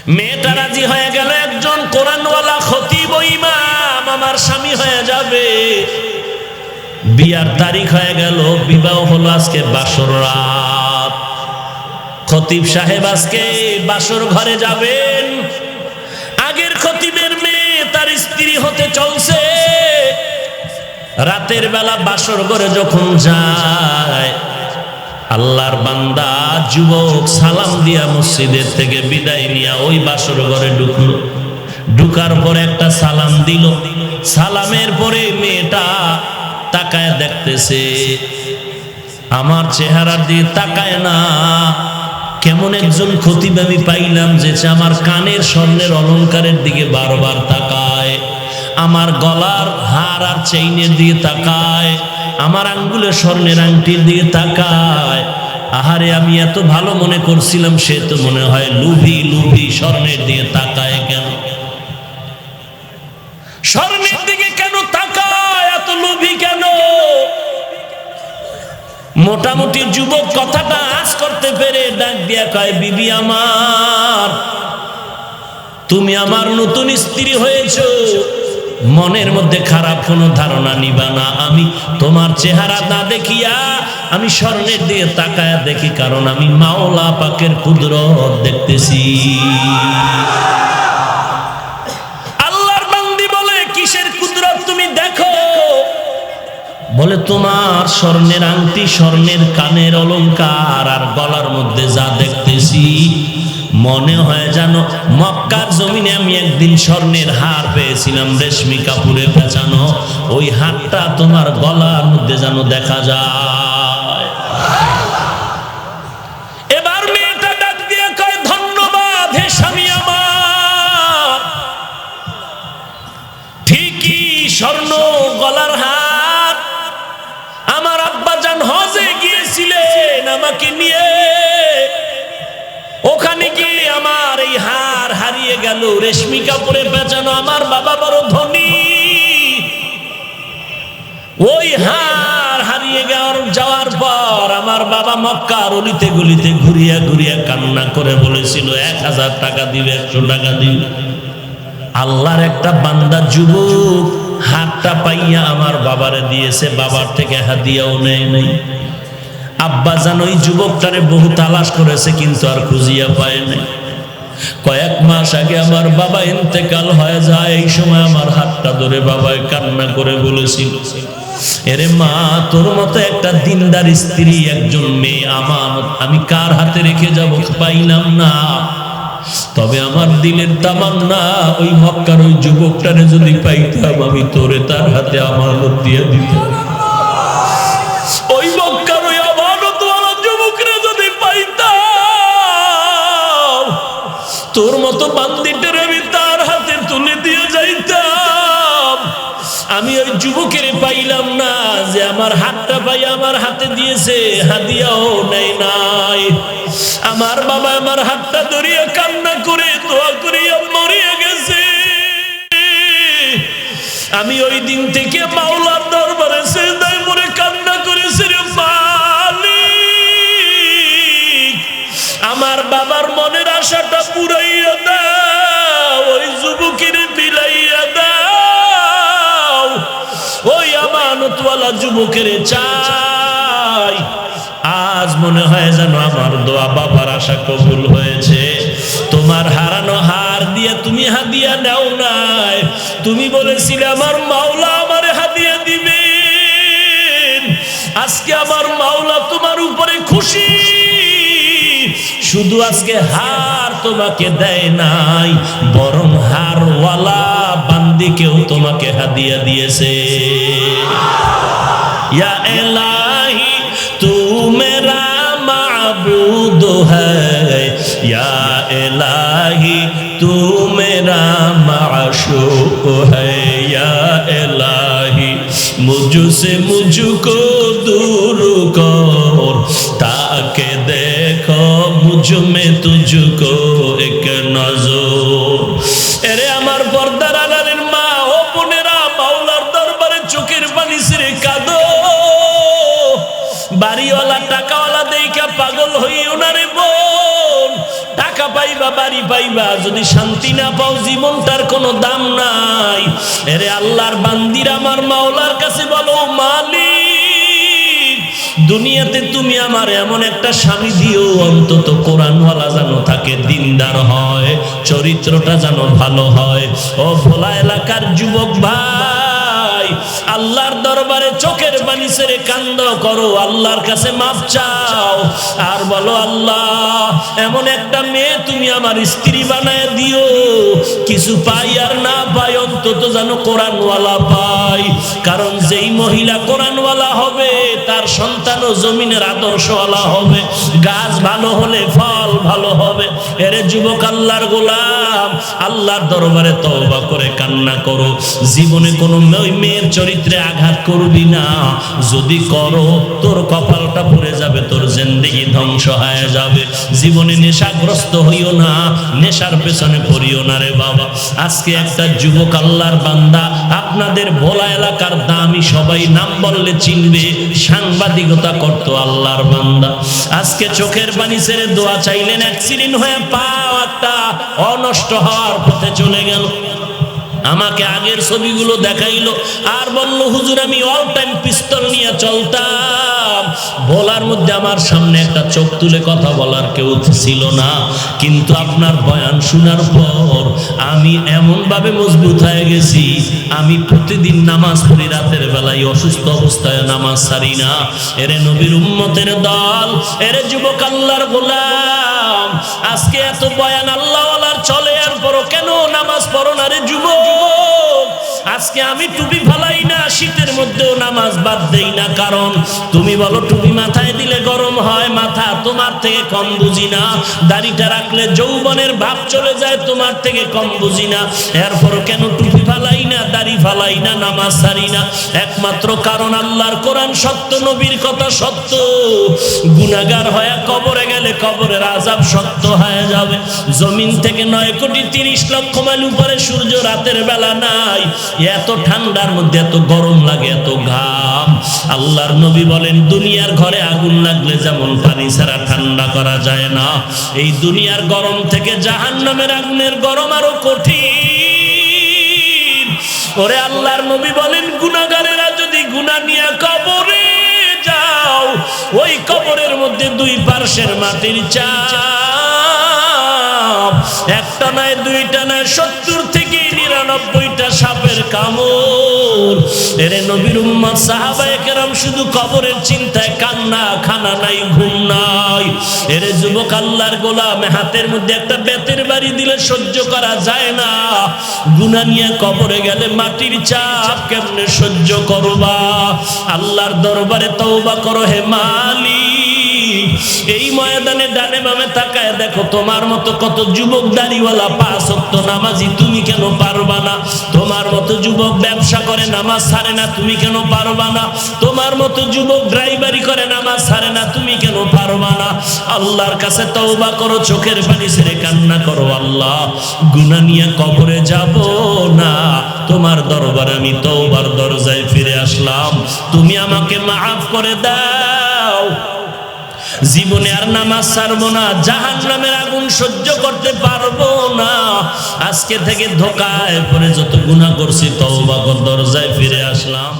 মেয়েটা রাজি হয়ে গেল, একজন কোরআনওয়ালা খতিব ও ইমাম আমার স্বামী হয়ে যাবে। বিয়ার তারিখ হয়ে গেল, বিবাহ হলো আজকে বাসর রাত। খতিব সাহেব আজকে বাসর ঘরে যাবেন। আগের খতিবের মেয়ে তার স্ত্রী হতে চলছে। রাতের বেলা বাসর ঘরে যখন যায়, আল্লাহর বান্দা যুবক সালাম দিয়া মসজিদের থেকে বিদায় নিয়া ওই বাসর ঘরে ঢুকলো। ঢুকার পরে একটা সালাম দিল। সালামের পরে মেয়েটা তাকায় দেখতেছে, আমার চেহারার দিয়ে তাকায় না। কেমন একজন খতিব আমি পাইলাম যে আমার কানের স্বর্ণের অলংকারের দিকে বারবার তাকায়, আমার গলার হার আর চেইনের দিকে তাকায়, আমার আঙ্গুলের স্বর্ণের আংটির দিকে তাকায়। আহারে, আমি এত ভালো মনে করছিলাম, সে তো মনে হয় লুভি লুভি, স্বর্ণের দিকে তাকায় কেন? স্বর্ণের দিকে কেন তাকায়? এত লোভী কেন? মোটামুটি যুবক কথাটা আজ করতে পেরে ডাক দিয়া কয়, বিবি আমার, তুমি আমার নতুন স্ত্রী হয়েছো, মনের মধ্যে খারাপ কোনো ধারণা নিবা না। আমি তোমার চেহারা না দেখিয়া আমি স্বর্ণের দিকে তাকায়া দেখি, কারণ আমি মাওলা পাকের কুদরত দেখতেছি। আল্লাহর বান্দি বলে, কিসের কুদরত তুমি দেখো? বলে, তোমার স্বর্ণের আংটি, স্বর্ণের কানের অলংকার আর গলার মধ্যে যা দেখতেছি, মনে হয় জানো মক্কার জমিনে আমি একদিন স্বর্ণের হার পেয়েছিলাম, রেশমি কাপড়ে পেঁচানো, ওই হারটা তোমার গলার মধ্যে যেন দেখা যায়। এবার মেয়েটা ডাক দিয়ে কয়, ধন্যবাদ হে স্বামী আমার, ঠিকই স্বর্ণ গলার হার। আমার আব্বাজান হজে গিয়েছিলেন আমাকে নিয়ে, ওখানে গিয়ে আমার এই হার হারিয়ে গেল, রেশমি কাপড়ে পেঁচানো। আমার বাবা বড় ধনী, ওই হার হারিয়ে যাওয়ার পর আমার বাবা মক্কার অলিতে গলিতে ঘুরিয়া ঘুরিয়া কান্না করে বলেছিল, 1000 টাকা দিবে, 100 টাকা দিবে। আল্লাহর একটা বান্দা যুবক হাতটা পাইয়া আমার বাবারে দিয়েছে, বাবার থেকে হাদিয়াও নেয় নাই। আব্বাজান ওই যুবকটারে বহু তালাশ করেছে, কিন্তু আর খুঁজিয়া পায় নাই। কয়েক মাস আগে আমার বাবা ইন্তেকাল হয়ে যায়, এই সময় আমার হাতটা ধরে বাবায় কান্না করে বলেছিল, এরে মা, তোর মতো একটা দিনদার স্ত্রী, একজন মেয়ে আমানত আমি কার হাতে রেখে যাব পাইলাম না। তবে আমার দিলের তামান্না, ওই মক্কার ওই যুবকটারে যদি পাইতাম, আমি তোরে তার হাতে আমানত দিয়ে দিতাম। ওই মক্কার ওই আমানতওয়ালা যুবকরে যদি পাইতাম, তোর মতো বান্দিটারে আমি তার হাতে তুলে দিয়ে যাইতাম। আমি ওই যুবকের পাইলাম না, যে আমার হাতটা পাই আমার হাতে দিয়েছে, হাদিয়াও নেই নাই। আমার বাবা আমার হাতটা ধরিয়া কান্না করে দোয়া করিয়া মরিয়া গেছে। আমি ওই দিন থেকে মাওলার দরবারে সিজদায় পড়ে কান্না করেছি, রে মালিক, আমার বাবার মনের আশাটা পুরাইয়া দাও, ওই যুবকের বিলাইয়া দাও, ওই আমানতওয়ালা যুবকের চাই। আজ মনে হয় যেন আমার দোয়া বাবার আশা কবুল হয়েছে। তোমার হারানো হার দিয়ে তুমি হাদিয়া নাও নাই, তুমি বলেছিলে আমার মাওলা আমারে হাদিয়া দিবেন। আজকে আমার মাওলা তোমার উপরে খুশি, শুধু আজকে হার তোমাকে দেয় নাই, বরং হারওয়ালা বান্দিকেও তোমাকে হাদিয়া দিয়েছে। ইয়া ইলাহি তু মেরা মাবুদ হ্যায়, ইয়া ইলাহি তু মেরা মাশূক হ্যায়, ইয়া ইলাহি মুঝসে মুঝকো दूर कर, ताके देखो मुझ में तुझको एक नजर। এরে আমার পর্দার আড়ালের মা ও বোনেরা, মাওলার দরবারে চোখের পানি ছেড়ে কাঁদো। বাড়িওয়ালা টাকাওয়ালা দেইখা পাগল হইও না রে বোন, টাকা পাই পাইবা, বাড়ি পাইবা, যদি শান্তি না পাও জীবনটার কোনো দাম নাই। এরে আল্লাহর বান্দিরা আমার মাওলার কাছে বলো, মালিক দুনিয়াতে তুমি আমার এমন একটা স্বামী দিও, অন্তত কোরআনওয়ালা যেন থাকে, দিনদার হয়, চরিত্রটা যেন ভালো হয়। ও ভোলা এলাকার যুবক ভাই, আল্লাহর দরবারে চোখের পানি ছেড়ে কান্দ করো, আল্লাহর কাছে মাফ চাও, আর বলো, আল্লাহ এমন একটা মেয়ে তুমি আমার স্ত্রী বানায় দিও, কিছু পাই আর না পাই অন্তত যেন কোরআনওয়ালা পাই। কারণ যেই মহিলা কোরআনওয়ালা হবে তার সন্তানও জমিনের আদর্শওয়ালা হবে, গাছ ভালো হলে ফল ভালো হবে। এরে যুবক আল্লাহর গোলাম, আল্লাহর দরবারে তওবা করে কান্না করো, জীবনে কোনো মেয়ের চরিত্রে আঘাত করবি না, যদি করো তোর কপালটা পুড়ে যাবে, তোর জিন্দেগি ধ্বংস হয়ে যাবে। জীবনে নেশাগ্রস্ত হইও না, নেশার পেছনে পড়িও না রে বাবা। আজকে একটা যুবক আল্লাহর বান্দা, আপনাদের ভোলা এলাকার দামি সবাই নাম বললে চিনবে, সাংবাদিকতা করতো আল্লাহর বান্দা, আজকে চোখের পানি ছেড়ে দোয়া চাইলেন, অ্যাক্সিডেন্ট হয়ে পা একটা অনষ্ট হওয়ার পথে চলে গেল। আমাকে আগের ছবিগুলো দেখাইলো আর বলল, হুজুর আমি অল টাইম পিস্তল নিয়ে চলতাম, বলার মধ্যে আমার সামনে একটা চোখ তুলে কথা বলার কেউ ছিল না, কিন্তু আপনার বয়ান শোনার পর আমি এমন ভাবে মজবুত হয়ে গেছি, আমি প্রতিদিন নামাজ পড়ি, রাতের বেলায় অসুস্থ অবস্থায় নামাজ ছাড়ি না। এরে নবীর উম্মতের দল, এরে যুবক আল্লাহর গোলাম, আজকে এত বয়ান আল্লাহওয়ালার চলে, আর পরও কেন নামাজ পড়ো না রে যুবক? আজকে আমি টুপি ফালাই না, শীতের মধ্যেও নামাজ বাদ দেই না, কারণ তুমি বলো টুপি মাথায় দিলে গরম হয়, মাথা তোমার থেকে কম বুঝি না, দাড়িটা রাখলে যৌবনের ভাব চলে যায়, তোমার থেকে কম বুঝি না, এরপর কেন টুপি ফালাই না, দাড়ি ফালাই না, নামাজ ছাড়ি না? একমাত্র কারণ আল্লাহর কোরআন সত্য, নবীর কথা সত্য। গুনাহগার হয়ে কবরে গেলে কবরের আযাব সত্য হয়ে যাবে। জমিন থেকে 9,30,00,000 মাইল উপরে সূর্য রাতের বেলা নাই, এত ঠান্ডার মধ্যে এত গরম লাগে, এত ঘাম। আল্লাহর নবী বলেন, দুনিয়ার ঘরে আগুন লাগলে যেমন পানি ছাড়া ঠান্ডা করা যায় না, এই দুনিয়ার গরম থেকে জাহান্নামের আগুনের গরম আরো কঠিন। ওরে আল্লাহর নবী বলেন, গুনাহগারেরা যদি গুনাহ নিয়ে কবরে যাও, ওই কবরের মধ্যে দুই পার্শ্বের মাটির চাপ, একটা নয়, দুইটা নয়, 70 থেকে 99টা সাপের কামড়। এরে নবীর উম্মত সাহাবায়ে কেরাম শুধু কবরের চিন্তায় কান্না, খানা নাই, ঘুম নাই। এরে যুবক আল্লাহর গোলাম, হাতের মধ্যে একটা বেতের বাড়ি দিলে সহ্য করা যায় না, গুনাহ নিয়ে কবরে গেলে মাটির চাপ কেমনে সহ্য করবা? আল্লাহর দরবারে তওবা করো হে মালিক। এই ময়দানে ডানে বামে তাকায় দেখো, তোমার মতো কত যুবক দাড়িওয়ালা, 5 ওয়াক্ত নামাজি, তুমি কেন পারবা না? তোমার মতো যুবক ব্যবসা করে, নামাজ ছাড়ে না, তুমি কেন পারবা না? তোমার মতো যুবক ড্রাইভারি করে, নামাজ ছাড়ে না, তুমি কেন পারবা না? আল্লাহর কাছে তওবা করো, চোখের পানি ছেড়ে কান্না করো, আল্লাহ গুনাহ নিয়ে কবরে যাব না, তোমার দরবারে আমি তওবার দরজায় ফিরে আসলাম, তুমি আমাকে মাফ করে দাও। জীবনে আর নামাজ ছাড়বো না, জাহান্নামের আগুন সহ্য করতে পারবো না। আজকে থেকে ধোঁকায় পড়ে যত গুনাহ করছি, তওবা করে দরজায় ফিরে আসলাম।